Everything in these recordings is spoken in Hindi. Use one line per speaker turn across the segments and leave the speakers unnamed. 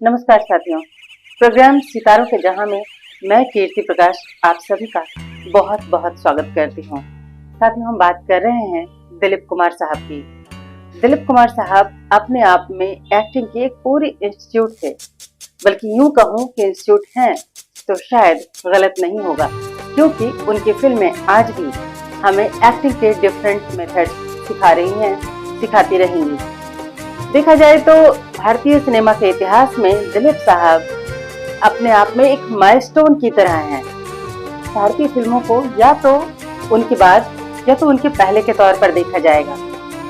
नमस्कार साथियों। प्रोग्राम सितारों के जहां में मैं कीर्ति प्रकाश आप सभी का बहुत बहुत स्वागत करती हूं। साथियों, हम बात कर रहे हैं दिलीप कुमार साहब की। दिलीप कुमार साहब अपने आप में एक्टिंग की एक पूरी इंस्टीट्यूट थे, बल्कि यूं कहूं कि इंस्टीट्यूट हैं तो शायद गलत नहीं होगा, क्योंकि उनकी फिल्में आज भी हमें एक्टिंग के डिफरेंट मेथड सिखाती रहेंगी। देखा जाए तो भारतीय सिनेमा के इतिहास में दिलीप साहब अपने आप में एक माइलस्टोन की तरह हैं। भारतीय फिल्मों को या तो उनके बाद या तो उनके पहले के तौर पर देखा जाएगा।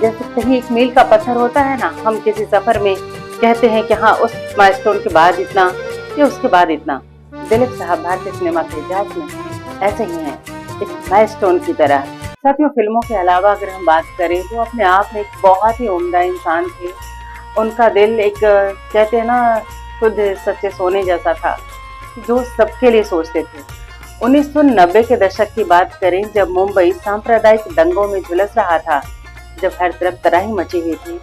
जैसे कहीं एक मील का पत्थर होता है ना, हम किसी सफर में कहते हैं कि हाँ, उस माइलस्टोन के बाद इतना या उसके बाद इतना। दिलीप साहब भारतीय सिनेमा के इतिहास में ऐसे ही हैं, एक माइलस्टोन की तरह। साथियों, फिल्मों के अलावा अगर हम बात करें तो अपने आप में एक बहुत ही उम्दा इंसान थे। उनका दिल एक कहते हैं ना, शुद्ध सच्चे सोने जैसा था, जो सबके लिए सोचते थे। 1990 के दशक की बात करें, जब मुंबई सांप्रदायिक दंगों में झुलस रहा था, जब हर तरफ तबाही मची हुई थी,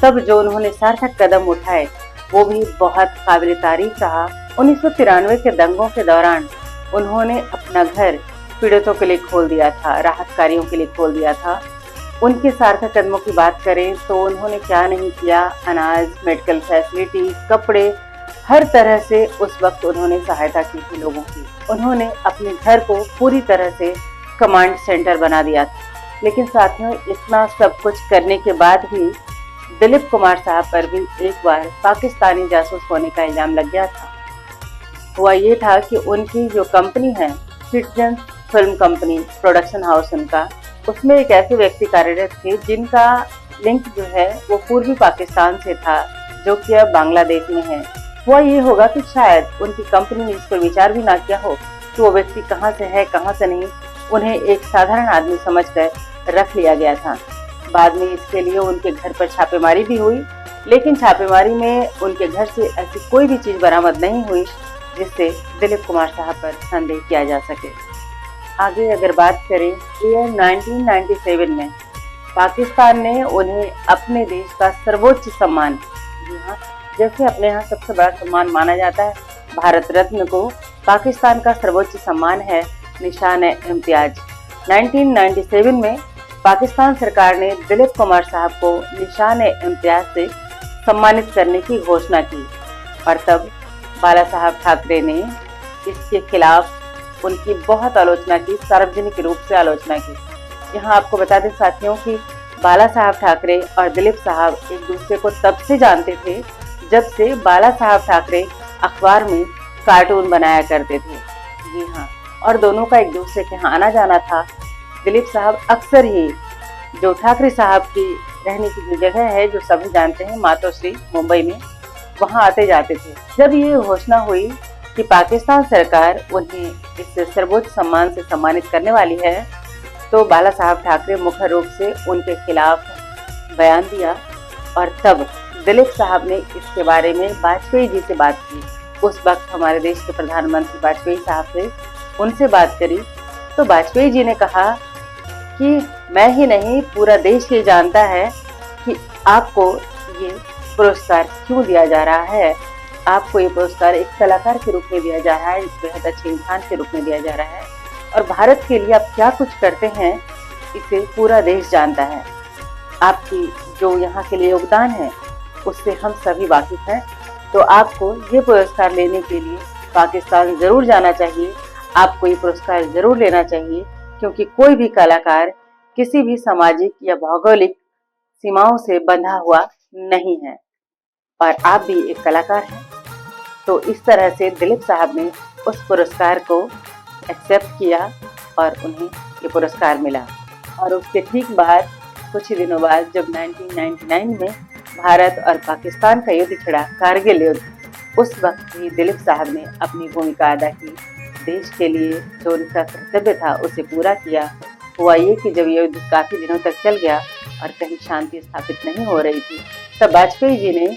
तब जो उन्होंने सार्थक कदम उठाए वो भी बहुत काबिल तारीफ रहा। 1993 के दंगों के दौरान उन्होंने अपना घर पीड़ितों के लिए खोल दिया था, राहत कार्यों के लिए खोल दिया था। उनके सार्थक कदमों की बात करें तो उन्होंने क्या नहीं किया। अनाज, मेडिकल फैसिलिटी, कपड़े, हर तरह से उस वक्त उन्होंने सहायता की थी लोगों की। उन्होंने अपने घर को पूरी तरह से कमांड सेंटर बना दिया था। लेकिन साथियों, इतना सब कुछ करने के बाद भी दिलीप कुमार साहब पर भी एक बार पाकिस्तानी जासूस होने का इल्जाम लग गया था। हुआ ये था कि उनकी जो कंपनी है, citizen film company, production house उनका, उसमें एक ऐसे व्यक्ति कार्यरत थे जिनका लिंक जो है वो पूर्वी पाकिस्तान से था, जो कि अब बांग्लादेश में है। हुआ ये होगा कि शायद उनकी कंपनी ने इस पर विचार भी ना किया हो कि वो व्यक्ति कहाँ से है, कहाँ से नहीं। उन्हें एक साधारण आदमी समझकर रख लिया गया था। बाद में इसके लिए उनके घर पर छापेमारी भी हुई, लेकिन छापेमारी में उनके घर से ऐसी कोई भी चीज बरामद नहीं हुई जिससे दिलीप कुमार साहब पर संदेह किया जा सके। आगे अगर बात करें, ईयर 1997 में पाकिस्तान ने उन्हें अपने देश का सर्वोच्च सम्मान, जी हाँ, जैसे अपने यहाँ सबसे बड़ा सम्मान माना जाता है भारत रत्न को, पाकिस्तान का सर्वोच्च सम्मान है निशान-ए-इम्तियाज। 1997 में पाकिस्तान सरकार ने दिलीप कुमार साहब को निशान-ए-इम्तियाज से सम्मानित करने की घोषणा की, और तब बाला साहब ठाकरे ने इसके खिलाफ उनकी बहुत आलोचना की, सार्वजनिक रूप से आलोचना की। यहाँ आपको बता दें साथियों कि बाला साहब ठाकरे और दिलीप साहब एक दूसरे को तब से जानते थे जब से बाला साहब ठाकरे अखबार में कार्टून बनाया करते थे। जी हाँ, और दोनों का एक दूसरे के यहाँ आना जाना था। दिलीप साहब अक्सर ही जो ठाकरे साहब की रहने की जो जगह है, जो सभी जानते हैं, मातोश्री मुंबई में, वहाँ आते जाते थे। जब ये घोषणा हुई कि पाकिस्तान सरकार उन्हें इस सर्वोच्च सम्मान से सम्मानित करने वाली है, तो बाला साहब ठाकरे मुख्य रूप से उनके खिलाफ बयान दिया, और तब दिलीप साहब ने इसके बारे में वाजपेयी जी से बात की। उस वक्त हमारे देश के प्रधानमंत्री वाजपेयी साहब थे, उनसे बात करी तो वाजपेयी जी ने कहा कि मैं ही नहीं, पूरा देश ये जानता है कि आपको ये पुरस्कार क्यों दिया जा रहा है। आपको ये पुरस्कार एक कलाकार के रूप में दिया जा रहा है, एक बेहद अच्छे इंसान के रूप में दिया जा रहा है, और भारत के लिए आप क्या कुछ करते हैं इसे पूरा देश जानता है। आपकी जो यहाँ के लिए योगदान है उससे हम सभी वाकिफ हैं। तो आपको ये पुरस्कार लेने के लिए पाकिस्तान जरूर जाना चाहिए, आपको ये पुरस्कार जरूर लेना चाहिए, क्योंकि कोई भी कलाकार किसी भी सामाजिक या भौगोलिक सीमाओं से बंधा हुआ नहीं है, और आप भी एक कलाकार हैं। तो इस तरह से दिलीप साहब ने उस पुरस्कार को एक्सेप्ट किया और उन्हें ये पुरस्कार मिला। और उसके ठीक बाद, कुछ ही दिनों बाद, जब 1999 में भारत और पाकिस्तान का युद्ध छिड़ा, कारगिल युद्ध, उस वक्त भी दिलीप साहब ने अपनी भूमिका अदा की। देश के लिए जो उनका कर्तव्य था उसे पूरा किया। हुआ ये कि जब युद्ध काफी दिनों तक चल गया और कहीं शांति स्थापित नहीं हो रही थी, तब वाजपेयी जी ने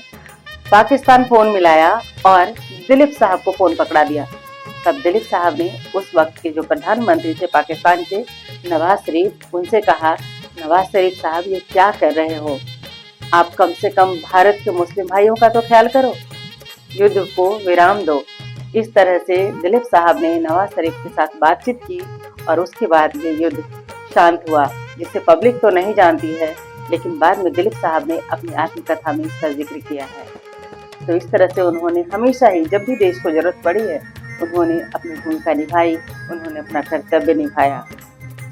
पाकिस्तान फोन मिलाया और दिलीप साहब को फोन पकड़ा दिया। तब दिलीप साहब ने उस वक्त के जो प्रधानमंत्री थे पाकिस्तान के, नवाज शरीफ, उनसे कहा, नवाज शरीफ साहब ये क्या कर रहे हो, आप कम से कम भारत के मुस्लिम भाइयों का तो ख्याल करो। युद्ध को विराम दो। इस तरह से दिलीप साहब ने नवाज शरीफ के साथ बातचीत की और उसके बाद ये युद्ध शांत हुआ, जिसे पब्लिक तो नहीं जानती है, लेकिन बाद में दिलीप साहब ने अपनी आत्मकथा में इसका जिक्र किया है। तो इस तरह से उन्होंने हमेशा ही जब भी देश को जरूरत पड़ी है, उन्होंने अपनी भूमिका निभाई, उन्होंने अपना कर्तव्य निभाया।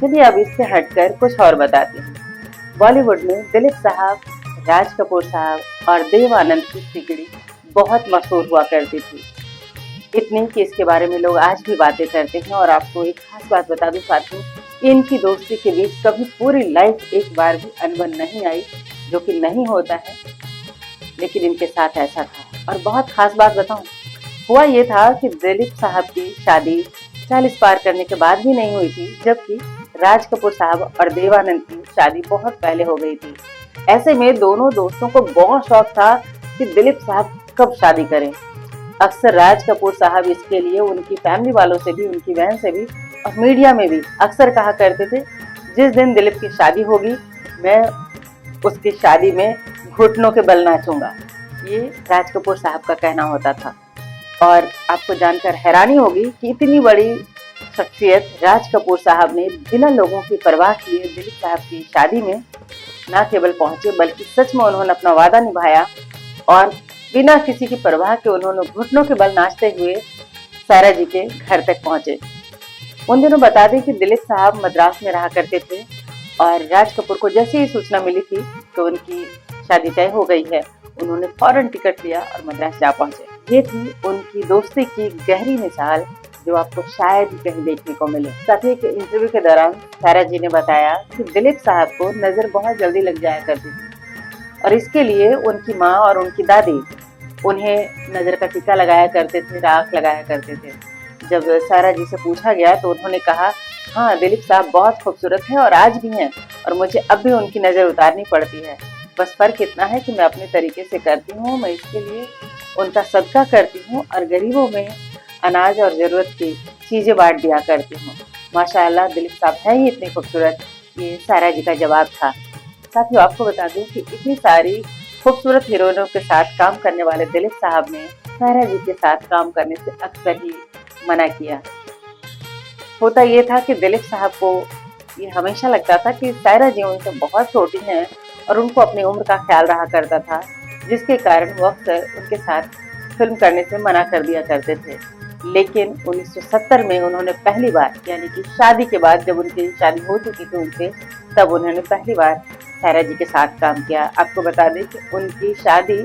चलिए अब इससे हटकर कुछ और बताते हैं। बॉलीवुड में दिलीप साहब, राज कपूर साहब और देव आनंद की तिकड़ी बहुत मशहूर हुआ करती थी। इतनी कि इसके बारे में लोग आज भी बातें करते हैं। और आपको एक खास बात बता दूं साथियों, इनकी दोस्ती के बीच कभी पूरी लाइफ एक बार भी अनबन नहीं आई, जो कि नहीं होता है, लेकिन इनके साथ ऐसा था। और बहुत खास बात बताऊं, हुआ ये था कि दिलीप साहब की शादी 40 पार करने के बाद भी नहीं हुई थी, जबकि राज कपूर साहब और देवानंद की शादी बहुत पहले हो गई थी। ऐसे में दोनों दोस्तों को बहुत शौक था कि दिलीप साहब कब शादी करें। अक्सर राज कपूर साहब इसके लिए उनकी फैमिली वालों से भी, उनकी बहन से भी और मीडिया में भी अक्सर कहा करते थे, जिस दिन दिलीप की शादी होगी मैं उसकी शादी में घुटनों के बल नाचूंगा। ये राज कपूर साहब का कहना होता था। और आपको जानकर हैरानी होगी कि इतनी बड़ी शख्सियत राज कपूर साहब ने बिना लोगों की परवाह किए दिलीप साहब की शादी में न केवल पहुंचे, बल्कि सच में उन्होंने अपना वादा निभाया और बिना किसी की परवाह के उन्होंने घुटनों के बल नाचते हुए सारा जी के घर तक पहुंचे। उन दिनों बता दें कि दिलीप साहब मद्रास में रहा करते थे और राज कपूर को जैसे ही सूचना मिली थी तो उनकी शादी तय हो गई है, उन्होंने फौरन टिकट लिया और मद्रास जा पहुंचे। ये थी उनकी दोस्ती की गहरी मिसाल, जो आपको शायद कहीं देखने को मिले। साथ ही एक इंटरव्यू के दौरान सारा जी ने बताया कि दिलीप साहब को नजर बहुत जल्दी लग जाया करती थी और इसके लिए उनकी माँ और उनकी दादी उन्हें नजर का टीका लगाया करते थे, राख लगाया करते थे। जब सारा जी से पूछा गया तो उन्होंने कहा, हाँ दिलीप साहब बहुत खूबसूरत हैं और आज भी हैं और मुझे अब भी उनकी नज़र उतारनी पड़ती है। बस फर्क इतना है कि मैं अपने तरीके से करती हूँ, मैं इसके लिए उनका सदका करती हूँ और गरीबों में अनाज और ज़रूरत की चीज़ें बांट दिया करती हूँ। माशाअल्लाह दिलीप साहब हैं ही इतने खूबसूरत, ये सारा जी का जवाब था। साथियों आपको बता दूं कि इतनी सारी खूबसूरत हीरोइनों के साथ काम करने वाले दिलीप साहब ने सारा जी के साथ काम करने से अक्सर ही मना किया। होता ये था कि दिलीप साहब को ये हमेशा लगता था कि सारा जी उनसे बहुत छोटी हैं और उनको अपनी उम्र का ख्याल रहा करता था, जिसके कारण वो अक्सर उनके साथ फिल्म करने से मना कर दिया करते थे। लेकिन 1970 में उन्होंने पहली बार, यानी कि शादी के बाद, जब उनकी शादी हो चुकी थी उनसे, तब उन्होंने पहली बार सारा जी के साथ काम किया। आपको बता दें कि उनकी शादी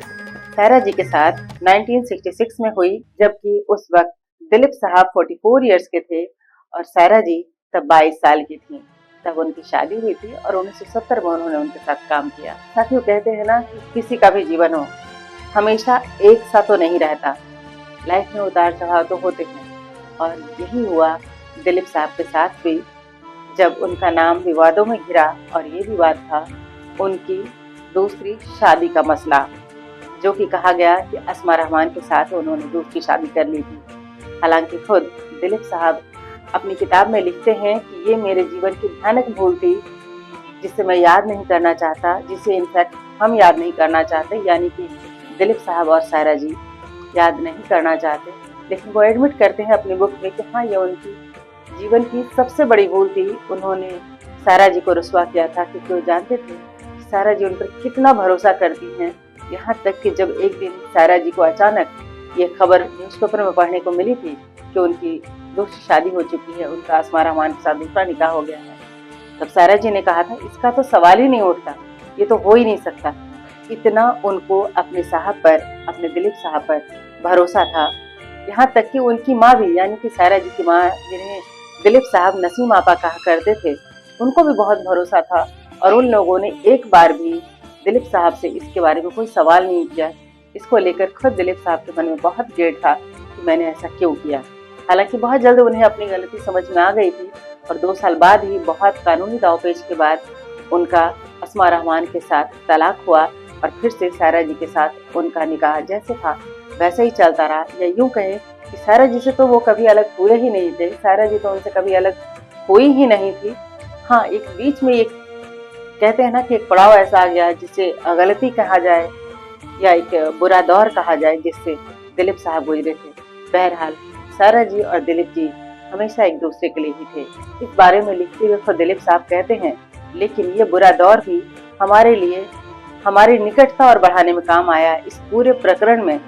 सारा जी के साथ 1966 में हुई, जबकि उस वक्त दिलीप साहब 44 इयर्स के थे और सारा जी तब 22 साल की थी। तब उनकी शादी हुई थी और 1970 में उन्होंने उनके साथ काम किया। साथियों कहते हैं ना कि किसी का भी जीवन हो हमेशा एक सा तो नहीं रहता, लाइफ में उतार चढ़ाव तो होते हैं और यही हुआ दिलीप साहब के साथ भी, जब उनका नाम विवादों में घिरा। और ये विवाद था उनकी दूसरी शादी का मसला, जो कि कहा गया कि अस्मा रहमान के साथ उन्होंने दूसरी शादी कर ली थी। हालांकि खुद दिलीप साहब अपनी किताब में लिखते हैं कि ये मेरे जीवन की भयानक भूल थी, जिसे मैं याद नहीं करना चाहता, जिसे इनफैक्ट हम याद नहीं करना चाहते, यानी कि दिलीप साहब और सारा जी याद नहीं करना चाहते। लेकिन वो एडमिट करते हैं अपनी बुक में कि हाँ ये उनकी जीवन की सबसे बड़ी भूल थी। उन्होंने सारा जी को रुस्वा किया था क्योंकि वो जानते थे कि सारा जी उन पर कितना भरोसा करती हैं। यहाँ तक कि जब एक दिन सारा जी को अचानक ये खबर न्यूज़पेपर में पढ़ने को मिली थी कि उनकी दूसरी शादी हो चुकी है, उनका अस्मा रहमान के साथ दूसरा निकाह हो गया है, तब सारा जी ने कहा था इसका तो सवाल ही नहीं उठता, ये तो हो ही नहीं सकता। इतना उनको अपने साहब पर, अपने दिलीप साहब पर भरोसा था। यहाँ तक कि उनकी माँ भी, यानी कि सारा जी की माँ, जिन्हें दिलीप साहब नसीम आपा कहा करते थे, उनको भी बहुत भरोसा था और उन लोगों ने एक बार भी दिलीप साहब से इसके बारे में कोई सवाल नहीं किया। इसको लेकर खुद दिलीप साहब के मन में बहुत गिल्ट था कि मैंने ऐसा क्यों किया। हालांकि बहुत जल्द उन्हें अपनी गलती समझ में आ गई थी और 2 साल बाद ही बहुत कानूनी दावपेच के बाद उनका अस्मा रहमान के साथ तलाक हुआ और फिर से सारा जी के साथ उनका निकाह जैसे था वैसे ही चलता रहा। या यूं कहें कि सारा जी से तो वो कभी अलग हुए ही नहीं थे, सारा जी तो उनसे कभी अलग हुई ही नहीं थी। हाँ, एक बीच में एक कहते हैं ना कि एक पड़ाव ऐसा आ गया जिसे गलती कहा जाए या एक बुरा दौर कहा जाए, जिससे दिलीप साहब गुजरे थे। बहरहाल सायरा जी और दिलीप जी हमेशा एक दूसरे के लिए ही थे। इस बारे में लिखते हुए खुद दिलीप साहब कहते हैं, लेकिन ये बुरा दौर भी हमारे लिए हमारी निकटता और बढ़ाने में काम आया। इस पूरे प्रकरण में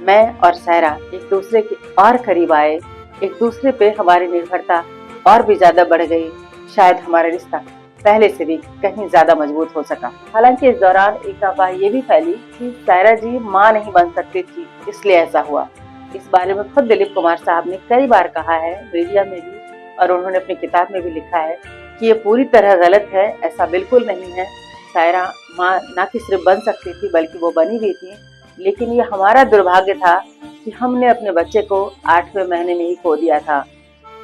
मैं और सायरा एक दूसरे के और करीब आए, एक दूसरे पे हमारी निर्भरता और भी ज्यादा बढ़ गई। शायद हमारा रिश्ता पहले से भी कहीं ज्यादा मजबूत हो सका। हालांकि इस दौरान एक अफवाह ये भी फैली कि सायरा जी मां नहीं बन सकती थी, इसलिए ऐसा हुआ। इस बारे में खुद दिलीप कुमार साहब ने कई बार कहा है, मीडिया में भी, और उन्होंने अपनी किताब में भी लिखा है कि ये पूरी तरह गलत है, ऐसा बिल्कुल नहीं है। सायरा माँ न कि सिर्फ बन सकती थी बल्कि वो बनी भी थी, लेकिन ये हमारा दुर्भाग्य था कि हमने अपने बच्चे को 8वें महीने में ही खो दिया था।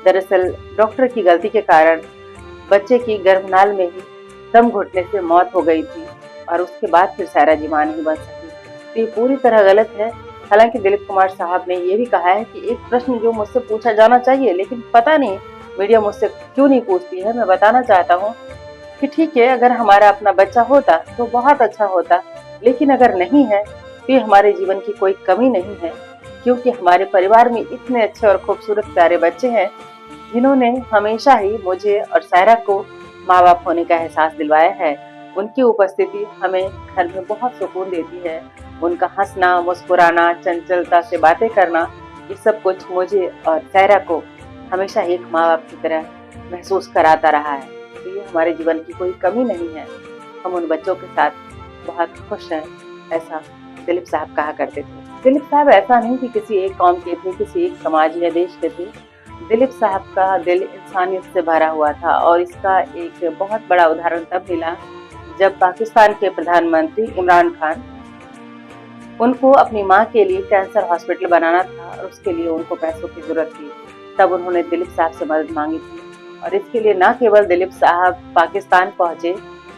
दरअसल डॉक्टर की गलती के कारण बच्चे की गर्भनाल में ही दम घुटने से मौत हो गई थी और उसके बाद फिर सायरा जी मां नहीं बन सकी। तो ये पूरी तरह गलत है। हालांकि दिलीप कुमार साहब ने ये भी कहा है कि एक प्रश्न जो मुझसे पूछा जाना चाहिए, लेकिन पता नहीं मीडिया मुझसे क्यों नहीं पूछती है। मैं बताना चाहता हूँ कि ठीक है, अगर हमारा अपना बच्चा होता तो बहुत अच्छा होता, लेकिन अगर नहीं है तो ये हमारे जीवन की कोई कमी नहीं है, क्योंकि हमारे परिवार में इतने अच्छे और खूबसूरत प्यारे बच्चे हैं जिन्होंने हमेशा ही मुझे और सायरा को माँ बाप होने का एहसास दिलवाया है। उनकी उपस्थिति हमें घर में बहुत सुकून देती है। उनका हंसना, मुस्कुराना, चंचलता से बातें करना, ये सब कुछ मुझे और सायरा को हमेशा एक माँ बाप की तरह महसूस कराता रहा है। तो ये हमारे जीवन की कोई कमी नहीं है। हम उन बच्चों के साथ बहुत खुश हैं, ऐसा दिलीप साहब कहा करते थे। दिलीप साहब ऐसा नहीं कि किसी एक कौम के थे, किसी एक समाज या देश के थे। दिलीप साहब का दिल इंसानियत से भरा हुआ था और इसका एक बहुत बड़ा उदाहरण तब मिला जब पाकिस्तान के प्रधानमंत्री इमरान खान, उनको अपनी मां के लिए कैंसर हॉस्पिटल बनाना था और उसके लिए उनको पैसों की जरूरत थी। तब उन्होंने दिलीप साहब से मदद मांगी थी और इसके लिए न केवल दिलीप साहब पाकिस्तान पहुंचे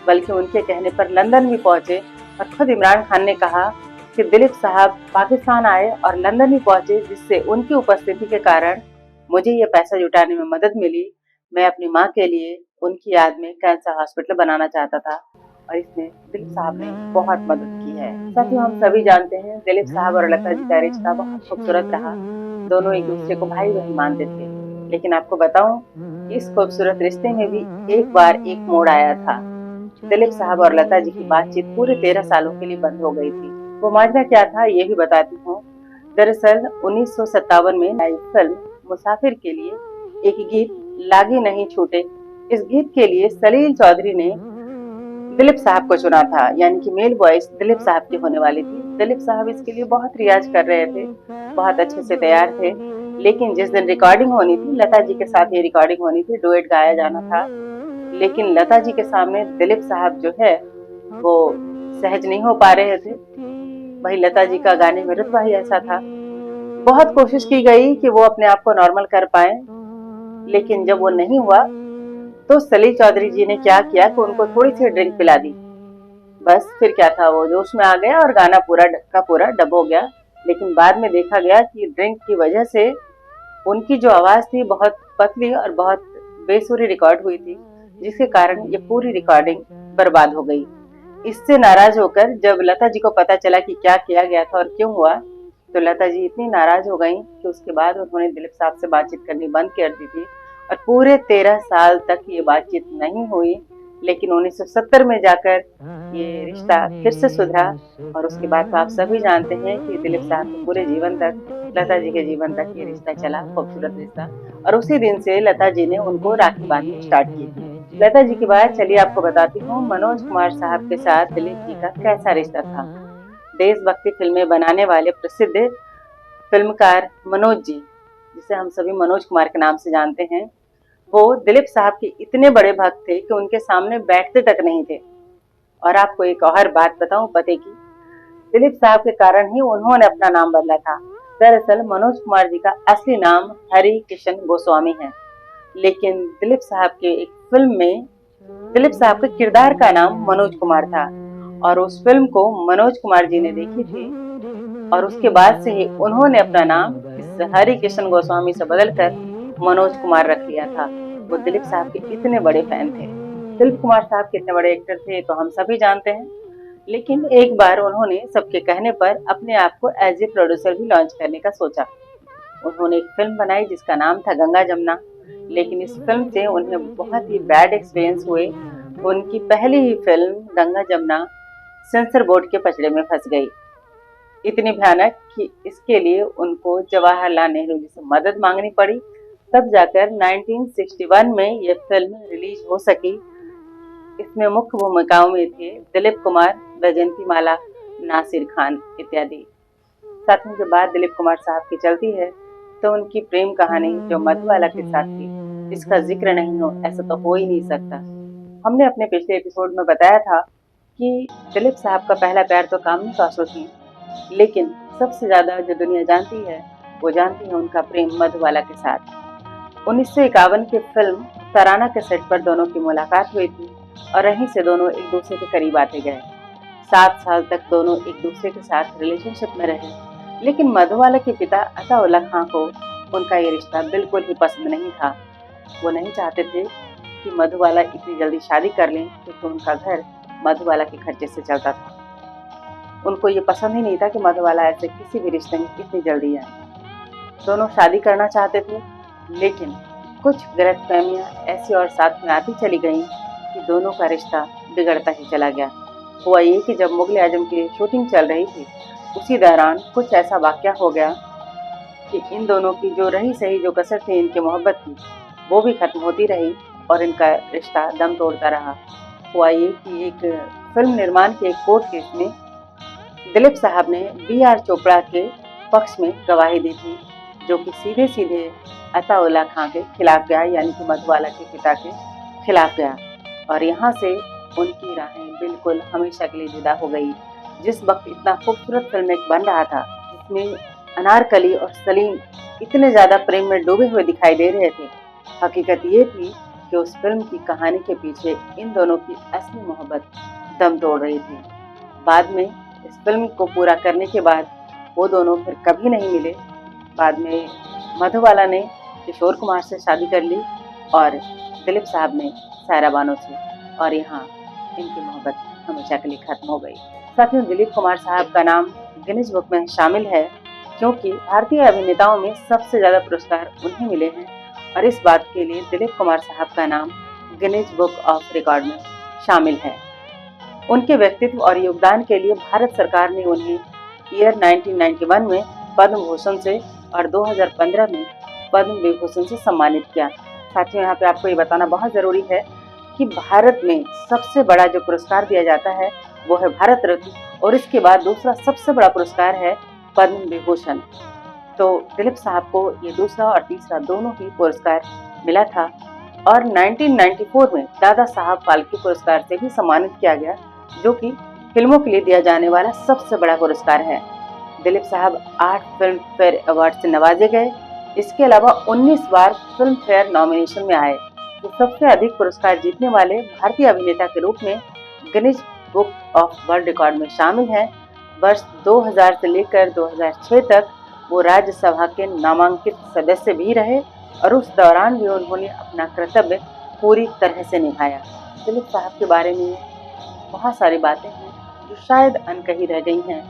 बल्कि उनके कहने पर लंदन भी पहुंचे और खुद इमरान खान ने कहा कि दिलीप साहब पाकिस्तान आए और लंदन ही पहुंचे, जिससे उनकी उपस्थिति के कारण मुझे ये पैसा जुटाने में मदद मिली। मैं अपनी माँ के लिए उनकी याद में कैंसर हॉस्पिटल बनाना चाहता था और इसमें दिलीप साहब ने बहुत मदद की है। साथियों, हम सभी जानते हैं दिलीप साहब और लता जी का रिश्ता बहुत खूबसूरत रहा। दोनों एक दूसरे को भाई बहन मानते थे, लेकिन आपको बताऊं, इस खूबसूरत रिश्ते में भी एक बार एक मोड़ आया था। दिलीप साहब और लता जी की बातचीत पूरे 13 सालों के लिए बंद हो गई थी। वो माजरा क्या था ये भी बताती हूँ। दरअसल 1957 में आई फिल्म मुसाफिर के लिए एक गीत लागे नहीं छूटे, इस गीत के लिए सलील चौधरी ने दिलीप साहब को चुना था, यानी कि मेल वॉइस दिलीप साहब की होने वाली थी। दिलीप साहब इसके लिए बहुत रियाज कर रहे थे, बहुत अच्छे से तैयार थे, लेकिन जिस दिन रिकॉर्डिंग होनी थी, लता जी के साथ ये रिकॉर्डिंग होनी थी, डुएट गाया जाना था, लेकिन लता जी के सामने दिलीप साहब जो है वो सहज नहीं हो पा रहे थे। वही लता जी का गाने में रुतबा ही ऐसा था। बहुत कोशिश की गई कि वो अपने आप को नॉर्मल कर पाए, लेकिन जब वो नहीं हुआ तो सलील चौधरी जी ने क्या किया कि उनको थोड़ी सी ड्रिंक पिला दी। बस फिर क्या था, वो जोश में आ गया और गाना पूरा का पूरा डब हो गया। लेकिन बाद में देखा गया कि ड्रिंक की वजह से उनकी जो आवाज थी बहुत पतली और बहुत बेसुरी रिकॉर्ड हुई थी, जिसके कारण ये पूरी रिकॉर्डिंग बर्बाद हो गई। इससे नाराज होकर जब लता जी को पता चला कि क्या किया गया था और क्यों हुआ, तो लता जी इतनी नाराज हो गई कि उसके बाद उन्होंने दिलीप साहब से बातचीत करनी बंद कर दी थी और पूरे 13 साल तक ये बातचीत नहीं हुई। लेकिन 1970 में जाकर ये रिश्ता फिर से सुधरा और उसके बाद तो आप सभी जानते हैं कि दिलीप साहब के पूरे जीवन तक, लता जी के जीवन तक ये रिश्ता चला, खूबसूरत रिश्ता। और उसी दिन से लता जी ने उनको राखी बांधनी स्टार्ट की थी। लता जी की बात चलिए आपको बताती हूँ। मनोज कुमार साहब के साथ दिलीप जी का कैसा रिश्ता था। देशभक्ति फिल्में बनाने वाले प्रसिद्ध फिल्मकार मनोज जी, जिसे हम सभी मनोज कुमार के नाम से जानते हैं, वो दिलीप साहब के इतने बड़े भक्त थे कि उनके सामने बैठते तक नहीं थे। और आपको एक और बात बताऊं पते की, दिलीप साहब के कारण ही उन्होंने अपना नाम बदला था। दरअसल मनोज कुमार जी का असली नाम हरि किशन गोस्वामी है, लेकिन दिलीप साहब के एक फिल्म में दिलीप साहब के किरदार का नाम मनोज कुमार था और उस फिल्म को मनोज कुमार जी ने देखी थी और उसके बाद से ही उन्होंने अपना नाम इस हरि किशन गोस्वामी से बदलकर मनोज कुमार रख लिया था। वो दिलीप साहब के इतने बड़े फैन थे। दिलीप कुमार साहब कितने बड़े एक्टर थे तो हम सभी जानते हैं। लेकिन एक बार उन्होंने सबके कहने पर अपने आप को एज ए प्रोड्यूसर भी लॉन्च करने का सोचा। उन्होंने एक फिल्म बनाई जिसका नाम था गंगा जमुना, लेकिन इस फिल्म से उन्हें बहुत ही बैड एक्सपीरियंस हुए। उनकी पहली ही film Ganga Jamuna censor board के पचड़े में फंस गई, इतनी भयानक कि इसके लिए उनको जवाहरलाल नेहरू जी से मदद मांगनी पड़ी। तब जाकर 1961 में ये फिल्म रिलीज हो सकी। इसमें मुख्य भूमिकाओं में थे दिलीप कुमार, वैजयंती माला, नासिर खान इत्यादि। साथ में जब बात दिलीप कुमार साहब की चलती है तो उनकी प्रेम कहानी जो मधुबाला के साथ थी, इसका जिक्र नहीं हो ऐसा तो हो ही नहीं सकता। हमने अपने पिछले एपिसोड में बताया था कि दिलीप साहब का पहला प्यार तो कामिनी कासो थी, लेकिन सबसे ज्यादा जो दुनिया जानती है वो जानती है उनका प्रेम मधुबाला के साथ। 1951 की फिल्म तराना के सेट पर दोनों की मुलाकात हुई थी और यहीं से दोनों एक दूसरे के करीब आते गए। 7 साल तक दोनों एक दूसरे के साथ रिलेशनशिप में रहे, लेकिन मधुबाला के पिता अताउल्ला खां को उनका ये रिश्ता बिल्कुल ही पसंद नहीं था। वो नहीं चाहते थे कि मधुबाला इतनी जल्दी शादी कर लें, क्योंकि उनका घर मधुबाला के खर्चे से चलता था। उनको ये पसंद ही नहीं था कि मधुबाला ऐसे किसी भी रिश्ते में इतनी जल्दी आए। दोनों शादी करना चाहते थे, लेकिन कुछ गलतफहमियां ऐसी और साथ में आती चली गईं कि दोनों का रिश्ता बिगड़ता ही चला गया। हुआ ये कि जब मुगले आजम की शूटिंग चल रही थी, उसी दौरान कुछ ऐसा वाकया हो गया कि इन दोनों की जो रही सही जो कसर थी इनकी मोहब्बत की, वो भी खत्म होती रही और इनका रिश्ता दम तोड़ता रहा। हुआ ये कि एक फिल्म निर्माण के एक कोर्ट केस में दिलीप साहब ने B.R. चोपड़ा के पक्ष में गवाही दी थी, जो कि सीधे सीधे अताउल्ला खां के खिलाफ गया, यानी कि मधुबाला के पिता के खिलाफ गया। और यहाँ से उनकी राहें बिल्कुल हमेशा के लिए जुदा हो गई। जिस वक्त इतना खूबसूरत फिल्म एक बन रहा था, जिसमें अनारकली और सलीम इतने ज्यादा प्रेम में डूबे हुए दिखाई दे रहे थे, हकीकत ये थी कि उस फिल्म की कहानी के पीछे इन दोनों की असली मोहब्बत दम तोड़ रही थी। बाद में इस फिल्म को पूरा करने के बाद वो दोनों फिर कभी नहीं मिले। बाद में मधुबाला ने किशोर कुमार से शादी कर ली और दिलीप साहब ने सायरा बानो से, और यहाँ इनकी मोहब्बत हमेशा के लिए खत्म हो गई। साथ ही दिलीप कुमार साहब का नाम गिनीज बुक में शामिल है, क्योंकि भारतीय अभिनेताओं में सबसे ज्यादा पुरस्कार उन्हें मिले हैं, और इस बात के लिए दिलीप कुमार साहब का नाम गिनीज बुक ऑफ रिकॉर्ड में शामिल है। उनके व्यक्तित्व और योगदान के लिए भारत सरकार ने उन्हें ईयर 1991 में पद्म भूषण से और 2015 में पद्म विभूषण से सम्मानित किया। साथियों, यहाँ पे आपको ये बताना बहुत जरूरी है कि भारत में सबसे बड़ा जो पुरस्कार दिया जाता है वो है भारत रत्न, और इसके बाद दूसरा सबसे बड़ा पुरस्कार है पद्म विभूषण। तो दिलीप साहब को ये दूसरा और तीसरा दोनों ही पुरस्कार मिला था, और 1994 में दादा साहब फाल्के पुरस्कार से भी सम्मानित किया गया, जो कि फिल्मों के लिए दिया जाने वाला सबसे बड़ा पुरस्कार है। दिलीप साहब 8 फिल्म फेयर अवार्ड से नवाजे गए। इसके अलावा 19 बार फिल्म फेयर नॉमिनेशन में आए। तो सबसे अधिक पुरस्कार जीतने वाले भारतीय अभिनेता के रूप में Guinness book of world record में शामिल हैं। वर्ष 2000 से लेकर 2006 तक वो राज्यसभा के नामांकित सदस्य भी रहे, और उस दौरान भी उन्होंने अपना कर्तव्य पूरी तरह से निभाया। दिलीप साहब के बारे में बहुत सारी बातें हैं जो शायद अनकही रह गई हैं,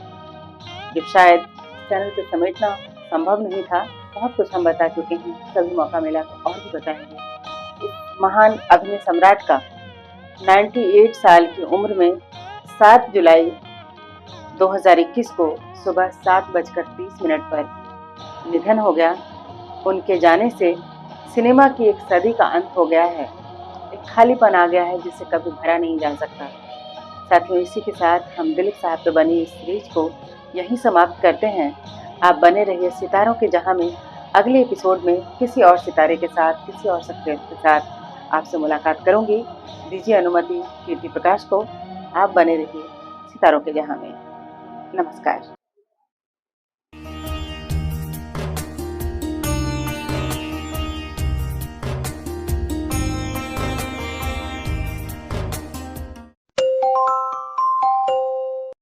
जो शायद चैनल पे समेटना संभव नहीं था। बहुत कुछ हम बता चुके हैं, कभी मौका मिला तो और भी बताएंगे। इस महान अभिनय सम्राट का 98 साल की उम्र में 7 जुलाई 2021 को सुबह 7:30 पर निधन हो गया। उनके जाने से सिनेमा की एक सदी का अंत हो गया है, एक खालीपन आ गया है जिसे कभी भरा नहीं जा सकता। साथियों, इसी के साथ हम दिलीप साहब पे बनी इस सीरीज को यहीं समाप्त करते हैं। आप बने रहिए सितारों के जहां में। अगले एपिसोड में किसी और सितारे के साथ, किसी और शख्सियत के साथ आपसे मुलाकात करूंगी। दीजिए अनुमति कीर्ति प्रकाश को। आप बने रहिए सितारों के जहां में। नमस्कार।